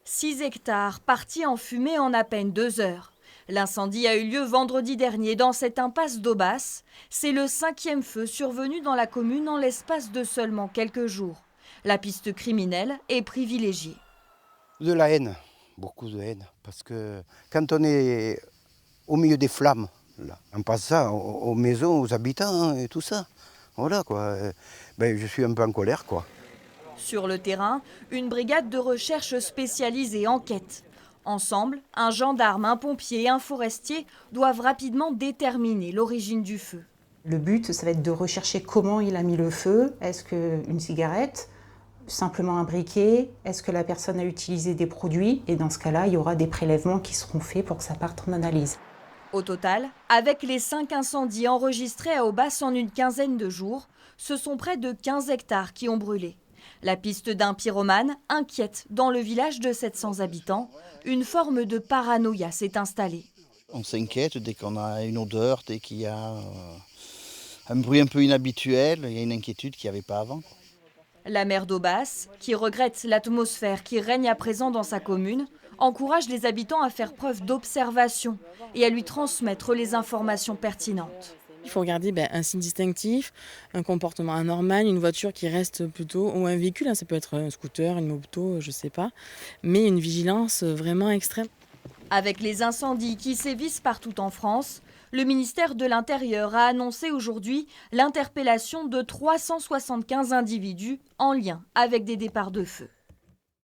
6 hectares partis en fumée en à peine 2 heures. L'incendie a eu lieu vendredi dernier dans cette impasse d'Aubasse. C'est le 5e feu survenu dans la commune en l'espace de seulement quelques jours. La piste criminelle est privilégiée. De la haine, beaucoup de haine. Parce que quand on est au milieu des flammes, là, on passe ça aux maisons, aux habitants et tout ça. Voilà quoi. Je suis un peu en colère quoi. Sur le terrain, une brigade de recherche spécialisée enquête. Ensemble, un gendarme, un pompier et un forestier doivent rapidement déterminer l'origine du feu. Le but, ça va être de rechercher comment il a mis le feu. Est-ce qu'une cigarette, simplement un briquet? Est-ce que la personne a utilisé des produits? Et dans ce cas-là, il y aura des prélèvements qui seront faits pour que ça parte en analyse. Au total, avec les 5 incendies enregistrés à Aubasse en une quinzaine de jours, ce sont près de 15 hectares qui ont brûlé. La piste d'un pyromane inquiète dans le village de 700 habitants. Une forme de paranoïa s'est installée. On s'inquiète dès qu'on a une odeur, dès qu'il y a un bruit un peu inhabituel, il y a une inquiétude qu'il n'y avait pas avant. La maire d'Aubasse, qui regrette l'atmosphère qui règne à présent dans sa commune, encourage les habitants à faire preuve d'observation et à lui transmettre les informations pertinentes. Il faut regarder un signe distinctif, un comportement anormal, une voiture qui reste plutôt, ou un véhicule, ça peut être un scooter, une moto, je ne sais pas, mais une vigilance vraiment extrême. Avec les incendies qui sévissent partout en France, le ministère de l'Intérieur a annoncé aujourd'hui l'interpellation de 375 individus en lien avec des départs de feu.